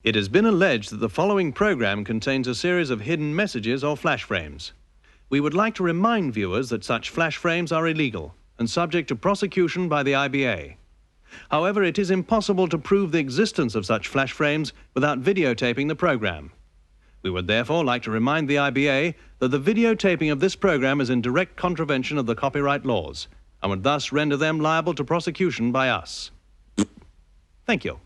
It has been alleged that the following program contains a series of hidden messages or flash frames. We would like to remind viewers that such flash frames are illegal and subject to prosecution by the IBA. However, it is impossible to prove the existence of such flash frames without videotaping the program. We would therefore like to remind the IBA that the videotaping of this program is in direct contravention of the copyright laws and would thus render them liable to prosecution by us. Thank you.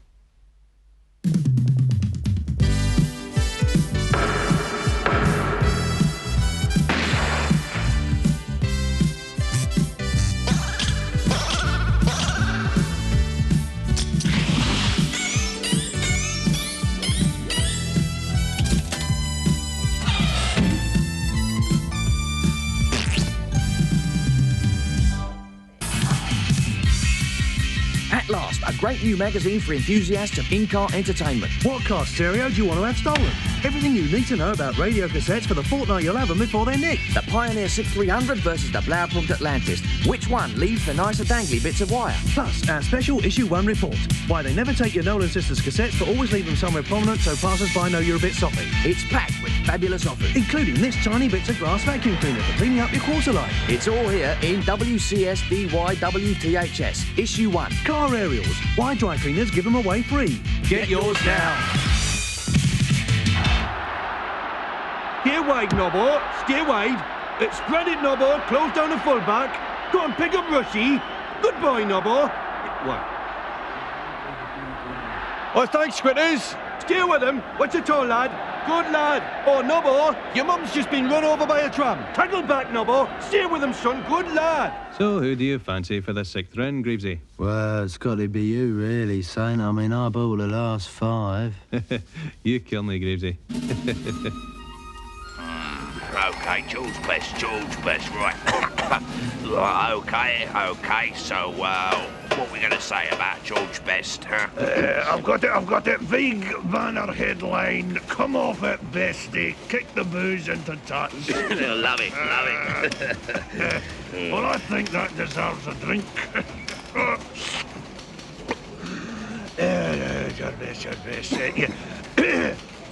At last, a great new magazine for enthusiasts of in-car entertainment. What car stereo do you want to have stolen? Everything you need to know about radio cassettes for the fortnight you'll have them before they're nicked. The Pioneer 6300 versus the Blaupunkt Atlantis. Which one leaves the nicer dangly bits of wire? Plus, our special issue 1 report. Why they never take your Nolan Sisters cassettes but always leave them somewhere prominent so passers-by know you're a bit soppy. It's packed with fabulous offers, including this tiny bits of glass vacuum cleaner for cleaning up your quarter life. It's all here in WCSDYWTHS, issue 1. Car aerials. Why dry cleaners give them away free? Get yours now. Stay wide, Nobbo. Stay wide. Spread it, Nobbo. Close down the full-back. Go and pick up Rushy. Good boy, Nobbo. What? Oh, thanks, Squitters. Stay with him. What's your tall, lad? Good lad. Oh, Nobbo, your mum's just been run over by a tram. Tackle back, Nobbo. Stay with him, son. Good lad. So, who do you fancy for the 6th round, Greavesy? Well, it's got to be you, really, Saint. I mean, I bought the last 5. You kill me, Greavesy. OK, George best, right. OK, so, what are we going to say about George Best, huh? I've got it. Vague banner headline, come off it, bestie, kick the booze into touch. Love it. Well, I think that deserves a drink. God bless.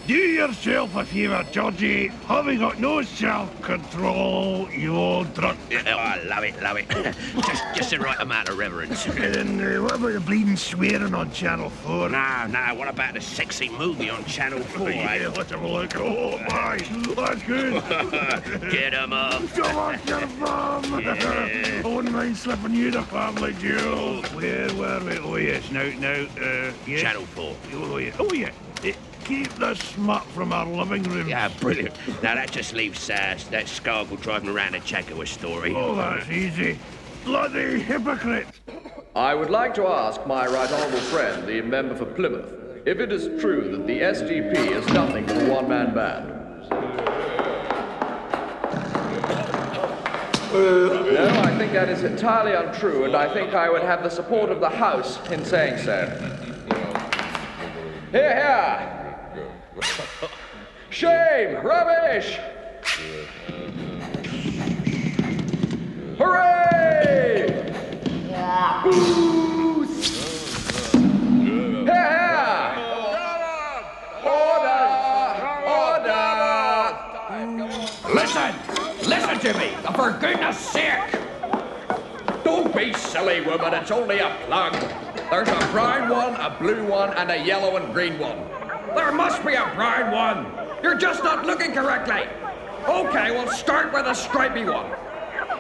Do yourself a favour, Georgie. Having got no self-control, you old drunk. I love it. just the right amount of reverence. And what about the bleeding swearing on Channel 4? No, what about the sexy movie on Channel 4, Yeah, let's have a look. Oh, my, that's good. Get 'em up. Come on, get 'em up. Yeah. I wouldn't mind slipping you the family jewels. Where were we? Oh, yes, now, yes. Channel 4. Oh, yeah. Keep the smut from our living room. Yeah, brilliant. Now, that just leaves that Scargle driving around a Checkerwood story. Oh, that's easy. Bloody hypocrite. I would like to ask my right honourable friend, the member for Plymouth, if it is true that the SDP is nothing but a one-man band. No, I think that is entirely untrue, and I think I would have the support of the House in saying so. Here! Shame! Rubbish! Hooray! Boost! Here! Order! Listen to me, for goodness sake! Don't be silly, woman, it's only a plug. There's a brown one, a blue one, and a yellow and green one. There must be a brown one. You're just not looking correctly. Okay, we'll start with a stripy one.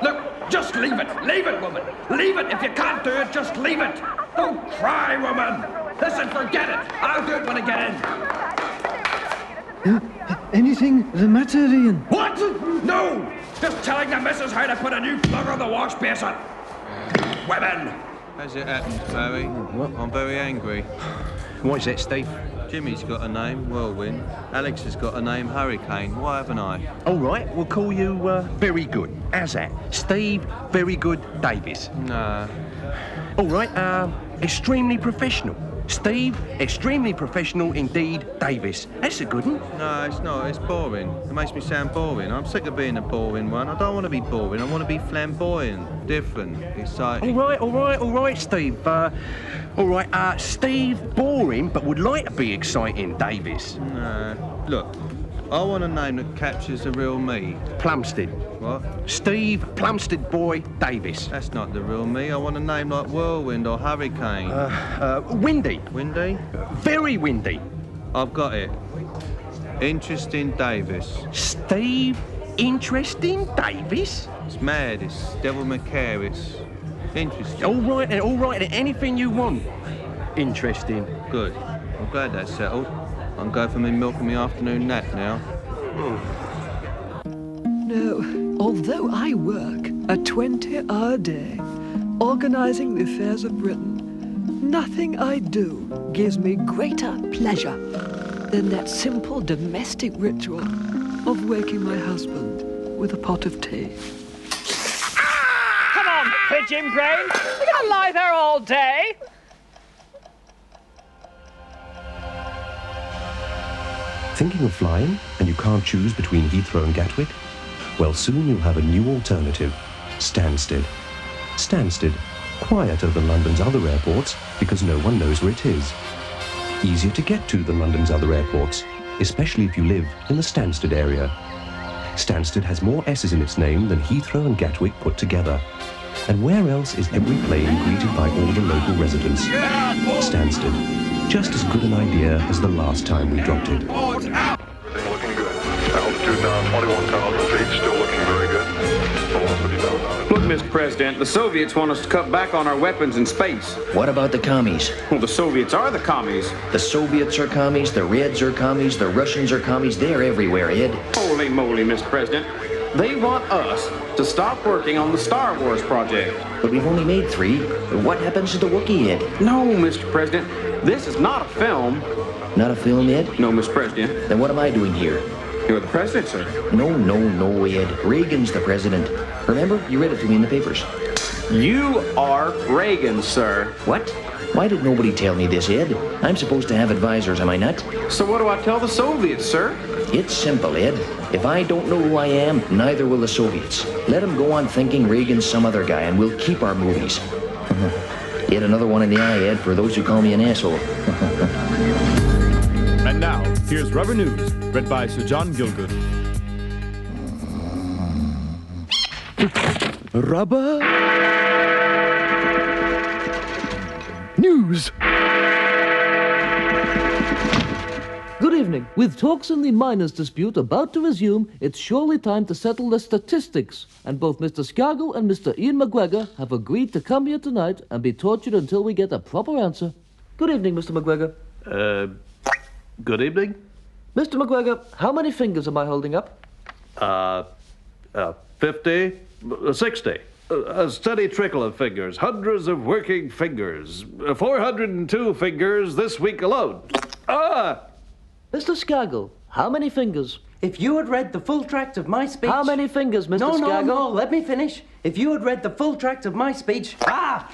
Look, just leave it. Leave it, woman. Leave it. If you can't do it, just leave it. Don't cry, woman. Listen, forget it. I'll do it when I get in. Anything the matter, Ian? What? No! Just telling the missus how to put a new plug on the wash basin. Women. How's it happened, Barry? I'm very angry. What is it, Steve? Jimmy's got a name, Whirlwind. Alex has got a name, Hurricane. Why haven't I? All right, we'll call you Very Good. How's that? Steve Very Good Davis. Nah. All right, extremely professional. Steve, extremely professional indeed, Davis. That's a good one. No, it's not. It's boring. It makes me sound boring. I'm sick of being a boring one. I don't want to be boring. I want to be flamboyant, different, exciting. All right, Steve. Steve, boring, but would like to be exciting, Davis. No. Look, I want a name that captures the real me. Plumstead. What? Steve Plumstead Boy Davis. That's not the real me. I want a name like Whirlwind or Hurricane. Windy. Windy? Very windy. I've got it. Interesting Davis. Steve Interesting Davis? It's mad. It's Devil May Cry. It's interesting. All right, anything you want. Interesting. Good. I'm glad that's settled. I'm going for my milk and my afternoon nap now. No, although I work a 20-hour day organising the affairs of Britain, nothing I do gives me greater pleasure than that simple domestic ritual of waking my husband with a pot of tea. Come on, pigeon brain! We're gonna lie there all day! Thinking of flying, and you can't choose between Heathrow and Gatwick? Well, soon you'll have a new alternative, Stansted. Stansted, quieter than London's other airports because no one knows where it is. Easier to get to than London's other airports, especially if you live in the Stansted area. Stansted has more S's in its name than Heathrow and Gatwick put together. And where else is every plane greeted by all the local residents? Stansted. Just as good an idea as the last time we dropped it. Everything looking good. Altitude now 21,000 feet, still looking very good. Look, Mr. President, the Soviets want us to cut back on our weapons in space. What about the commies? Well, the Soviets are the commies. The Soviets are commies, the Reds are commies, the Russians are commies. They're everywhere, Ed. Holy moly, Mr. President. They want us to stop working on the Star Wars project. But we've only made 3. What happens to the Wookiee, Ed? No, Mr. President. This is not a film. Not a film, Ed? No, Mr. President. Then what am I doing here? You're the president, sir. No, Ed. Reagan's the president. Remember? You read it to me in the papers. You are Reagan, sir. What? Why did nobody tell me this, Ed? I'm supposed to have advisors, am I not? So what do I tell the Soviets, sir? It's simple, Ed. If I don't know who I am, neither will the Soviets. Let them go on thinking Reagan's some other guy, and we'll keep our movies. Yet another one in the eye, Ed, for those who call me an asshole. And now, here's Rubber News, read by Sir John Gielgud. Rubber News. Good evening. With talks in the miners' dispute about to resume, it's surely time to settle the statistics. And both Mr. Scargill and Mr. Ian McGregor have agreed to come here tonight and be tortured until we get a proper answer. Good evening, Mr. McGregor. Good evening. Mr. McGregor, how many fingers am I holding up? 50, 60. A steady trickle of fingers. Hundreds of working fingers. 402 fingers this week alone. Mr. Scargill, how many fingers? If you had read the full tract of my speech... How many fingers, Mr. Scargill? No, let me finish. If you had read the full tract of my speech,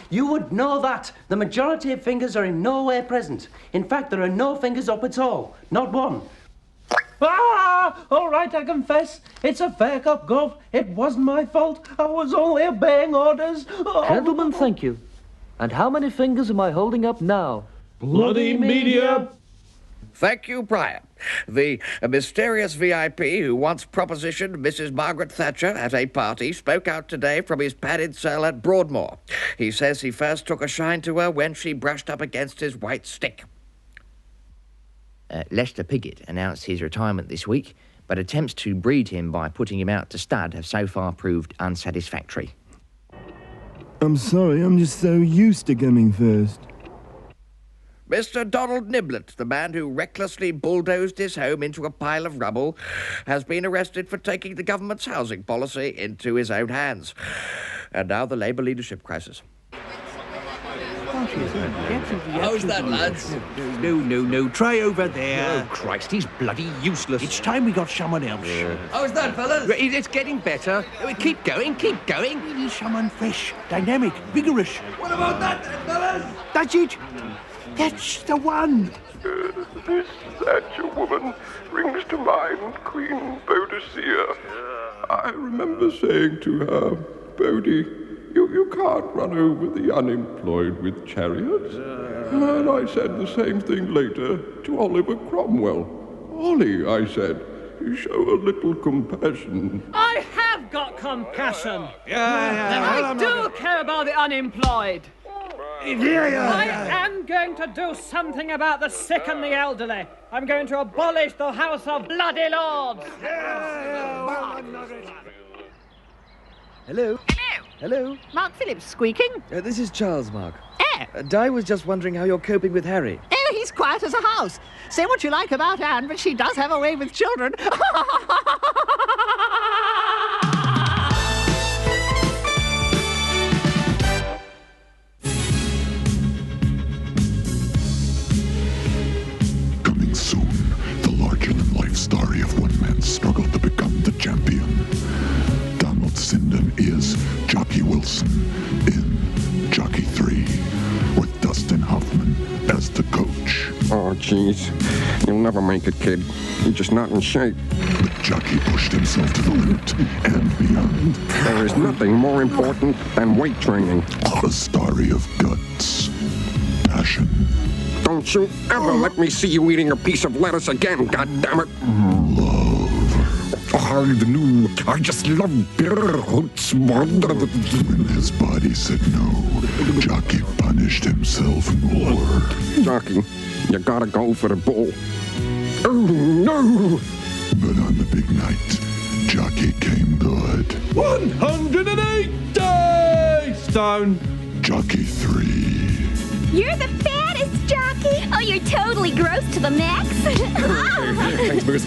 you would know that the majority of fingers are in no way present. In fact, there are no fingers up at all. Not one. All right, I confess. It's a fake-up, Gove. It wasn't my fault. I was only obeying orders. Gentlemen, thank you. And how many fingers am I holding up now? Bloody media! Thank you, Prior. The mysterious VIP who once propositioned Mrs. Margaret Thatcher at a party spoke out today from his padded cell at Broadmoor. He says he first took a shine to her when she brushed up against his white stick. Lester Piggott announced his retirement this week, but attempts to breed him by putting him out to stud have so far proved unsatisfactory. I'm sorry, I'm just so used to coming first. Mr. Donald Niblet, the man who recklessly bulldozed his home into a pile of rubble, has been arrested for taking the government's housing policy into his own hands. And now the Labour leadership crisis. How's that, lads? No. Try over there. Oh, Christ, he's bloody useless. It's time we got someone else. How's that, fellas? It's getting better. Keep going. We need someone fresh, dynamic, vigorous. What about that, then, fellas? That's it. That's the one. This Thatcher woman brings to mind Queen Boadicea. I remember saying to her, Bodie, you can't run over the unemployed with chariots. And I said the same thing later to Oliver Cromwell. Ollie, I said, show a little compassion. I have got compassion. I do care about the unemployed. I am going to do something about the sick and the elderly. I'm going to abolish the House of Bloody Lords. Hello? Hello? Mark Phillips squeaking. This is Charles, Mark. Di was just wondering how you're coping with Harry. Oh, he's quiet as a house. Say what you like about Anne, but she does have a way with children. Coming soon, the larger-than-life story of one man's struggle to become the champion. Donald Sinden is Jockey Wilson in Jockey 3, with Dustin Hoffman as the coach. Oh, jeez. You'll never make it, kid. You're just not in shape. But Jockey pushed himself to the limit and beyond. There is nothing more important than weight training. A story of guts, passion. Don't you ever let me see you eating a piece of lettuce again, goddammit. Love. I just love beer. When his body said no, Jockey punished himself more. Jockey, you gotta go for the bull. Oh, no! But on the big night, Jockey came good. 180 stone. Jockey 3. You're the fattest, Jockey. Oh, you're totally gross to the max. Thanks for this.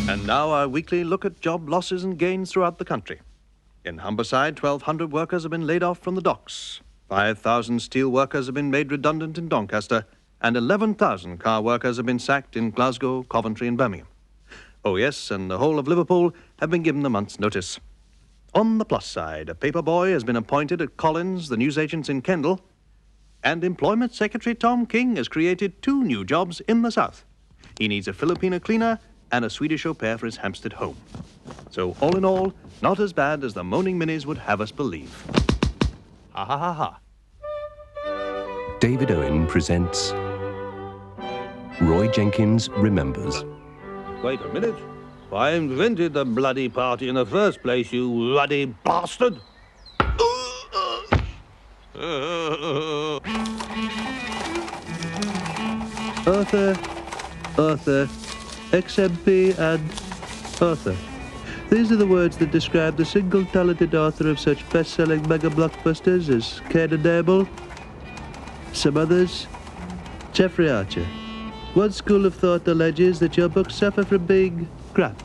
And now our weekly look at job losses and gains throughout the country. In Humberside, 1,200 workers have been laid off from the docks. 5,000 steel workers have been made redundant in Doncaster, and 11,000 car workers have been sacked in Glasgow, Coventry and Birmingham. Oh yes, and the whole of Liverpool have been given a month's notice. On the plus side, a paper boy has been appointed at Collins, the newsagents in Kendal, and Employment Secretary Tom King has created 2 new jobs in the south. He needs a Filipino cleaner and a Swedish au pair for his Hampstead home. So all in all, not as bad as the moaning minis would have us believe. Ha ha ha ha. David Owen presents Roy Jenkins Remembers. Wait a minute. I invented the bloody party in the first place, you bloody bastard! Arthur, XMP and Arthur. These are the words that describe the single talented author of such best-selling mega blockbusters as Cain and Abel, some others, Jeffrey Archer. One school of thought alleges that your books suffer from being crap.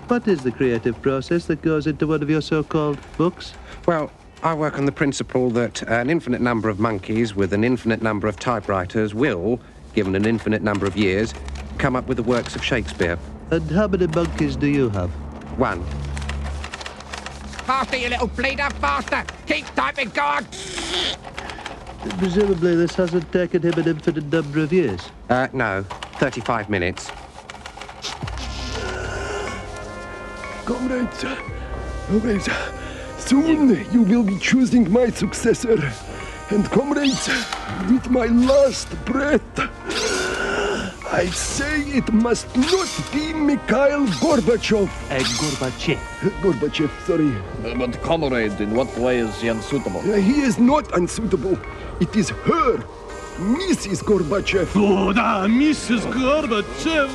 What is the creative process that goes into one of your so-called books? Well, I work on the principle that an infinite number of monkeys with an infinite number of typewriters will, given an infinite number of years, come up with the works of Shakespeare. And how many monkeys do you have? 1. Faster, you little bleeder, faster! Keep typing, go on! Presumably this hasn't taken him an infinite number of years. No. 35 minutes. Comrades, soon you will be choosing my successor. And comrades, with my last breath, I say it must not be Mikhail Gorbachev. Gorbachev, sorry. But comrade, in what way is he unsuitable? He is not unsuitable. It is her, Mrs. Gorbachev. Oh, Mrs. Gorbachev.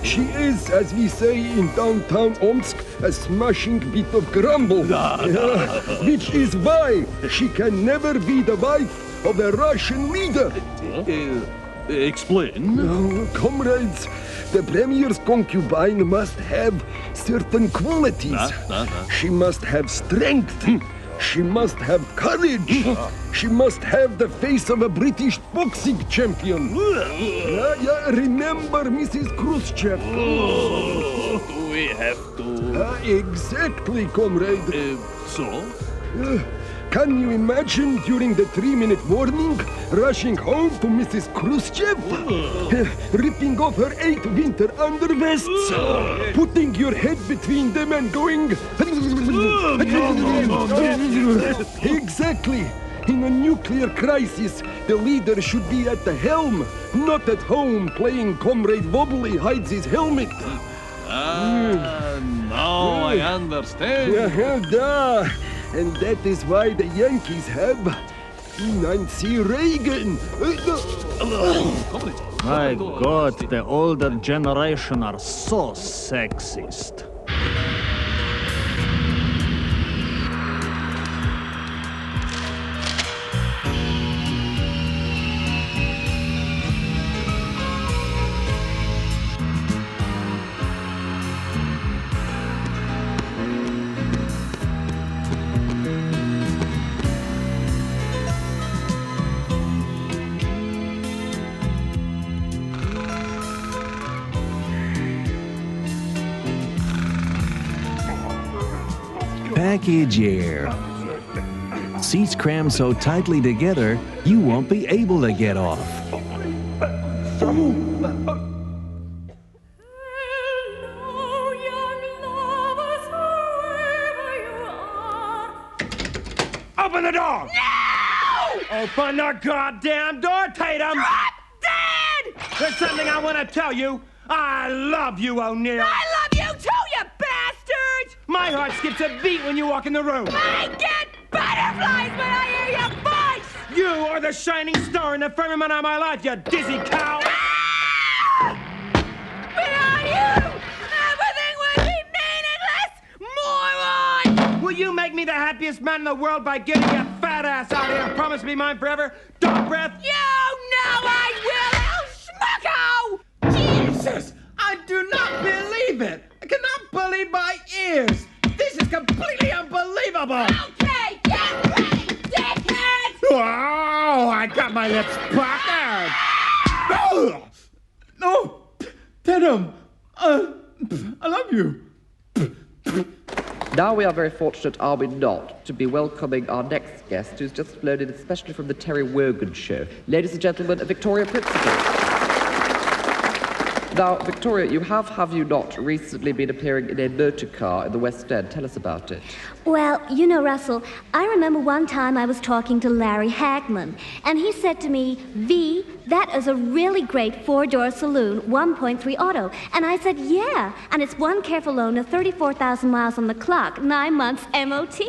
She is, as we say in downtown Omsk, a smashing bit of grumble. Which is why she can never be the wife of a Russian leader. Explain. Comrades, the premier's concubine must have certain qualities. She must have strength. She must have courage. She must have the face of a British boxing champion. Remember Mrs. Khrushchev. We have to... Exactly, comrade. So? Can you imagine during the 3-minute warning, rushing home to Mrs. Khrushchev, ripping off her 8 winter undervests, putting your head between them and going... Exactly. In a nuclear crisis, the leader should be at the helm, not at home playing Comrade Wobbly hides his helmet. Now I understand. Yeah, and that is why the Yankees have Nancy Reagan. My God, the older generation are so sexist. Package air. Seats crammed so tightly together, you won't be able to get off. Open the door! No! Open the goddamn door, Tatum! Drop dead! There's something I want to tell you. I love you, O'Neill. I love you too, you bastard! My heart skips a beat when you walk in the room. I get butterflies when I hear your voice! You are the shining star in the firmament of my life, you dizzy cow! Without you, everything would be meaningless, moron! Will you make me the happiest man in the world by getting your fat ass out here and promise to be mine forever? Dog breath? You know I will, El Schmucko! Jesus! I do not believe it! I cannot believe my ears! This is completely unbelievable! Okay, get ready, dickhead! Oh, I got my lips puckered! Oh! No! Tatum! I love you! Now we are very fortunate, are we not, to be welcoming our next guest, who's just flown in especially from the Terry Wogan show. Ladies and gentlemen, Victoria Principal. Now, Victoria, you have you not, recently been appearing in a motor car in the West End? Tell us about it. Well, you know, Russell, I remember one time I was talking to Larry Hagman, and he said to me, V, that is a really great 4-door saloon, 1.3 auto. And I said, yeah, and it's one careful loan of 34,000 miles on the clock, 9 months MOT.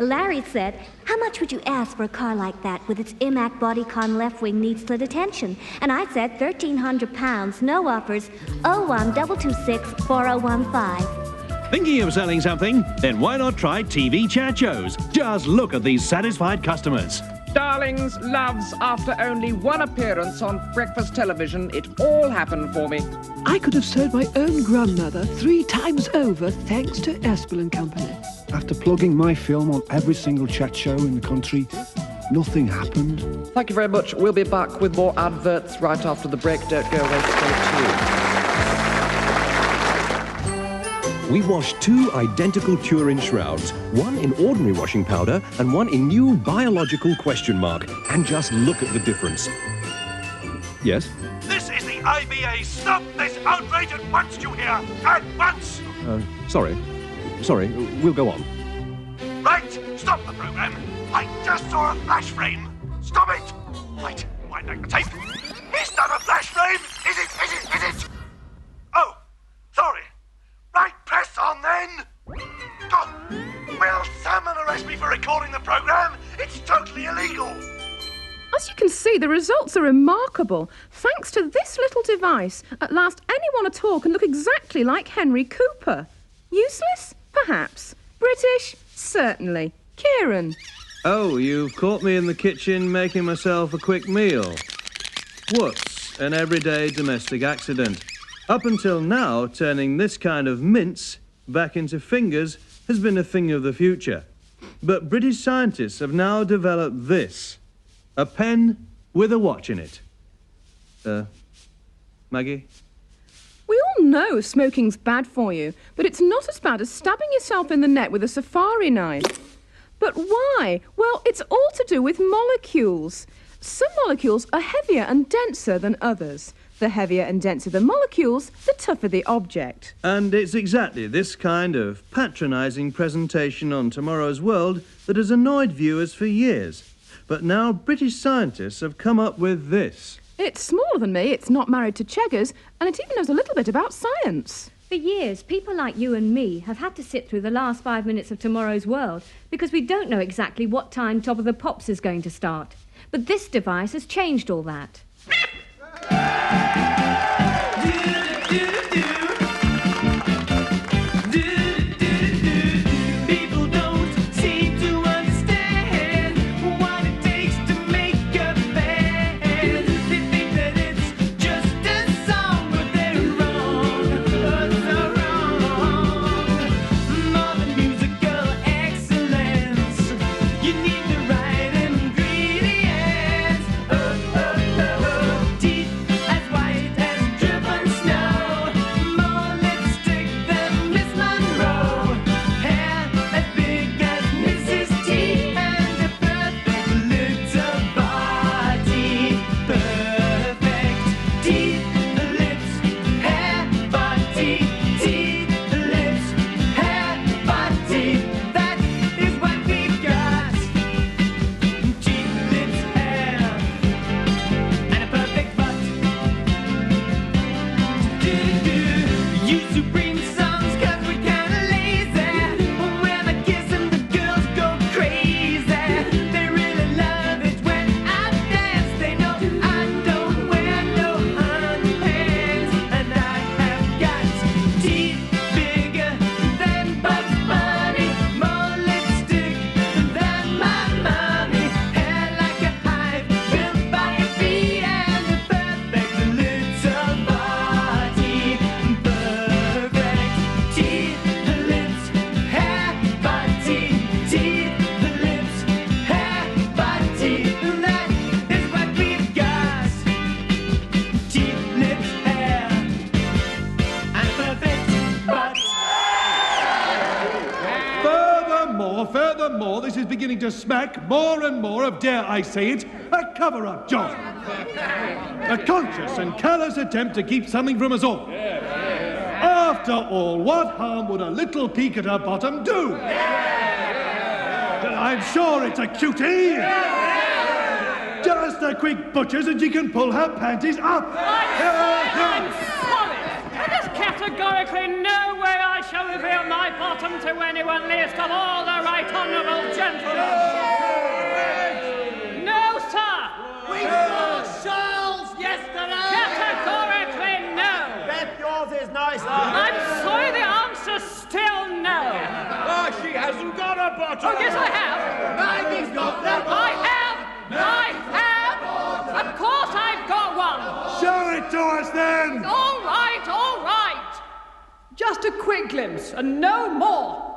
Larry said, how much would you ask for a car like that with its IMAC bodycon left wing needs split attention? And I said, £1,300, no offers, 01226-4015. Thinking of selling something? Then why not try TV chat shows? Just look at these satisfied customers. Darlings, loves, after only one appearance on breakfast television, it all happened for me. I could have sold my own grandmother 3 times over thanks to Espel & Company. After plugging my film on every single chat show in the country, nothing happened. Thank you very much. We'll be back with more adverts right after the break. Don't go away, stay tuned. We washed 2 identical Turin shrouds, one in ordinary washing powder and one in new biological question mark. And just look at the difference. Yes? This is the IBA. Stop this outrage at once, you hear? At once! Sorry, we'll go on. Right, stop the program. I just saw a flash frame. Stop it! Right, wind back the tape. Is that a flash frame? Is it? Oh, sorry. Right, press on then. God, will someone arrest me for recording the program? It's totally illegal. As you can see, the results are remarkable. Thanks to this little device, at last anyone at all can look exactly like Henry Cooper. Useless? Perhaps. British? Certainly. Kieran? Oh, you've caught me in the kitchen making myself a quick meal. Whoops, an everyday domestic accident. Up until now, turning this kind of mince back into fingers has been a thing of the future. But British scientists have now developed this. A pen with a watch in it. Maggie? We all know smoking's bad for you, but it's not as bad as stabbing yourself in the neck with a safari knife. But why? Well, it's all to do with molecules. Some molecules are heavier and denser than others. The heavier and denser the molecules, the tougher the object. And it's exactly this kind of patronising presentation on Tomorrow's World that has annoyed viewers for years. But now British scientists have come up with this. It's smaller than me, it's not married to Cheggers, and it even knows a little bit about science. For years, people like you and me have had to sit through the last 5 minutes of Tomorrow's World because we don't know exactly what time Top of the Pops is going to start. But this device has changed all that. Furthermore, this is beginning to smack more and more of, dare I say it, a cover-up job. A conscious and callous attempt to keep something from us all. After all, what harm would a little peek at her bottom do? I'm sure it's a cutie. Just a quick butcher's and she can pull her panties up. I'm sorry. There's categorically no way I shall reveal my bottom to anyone, least of all the right honourable gentlemen. No, sir. We saw Charles yesterday. Categorically no. Bet yours is nicer. I'm sorry, the answer's still no. Oh, she hasn't got a bottom. Oh, yes, I have. Maggie's got that. I have. I have. Of course I've got one. Show it to us then. All right, all right. Just a quick glimpse and no more.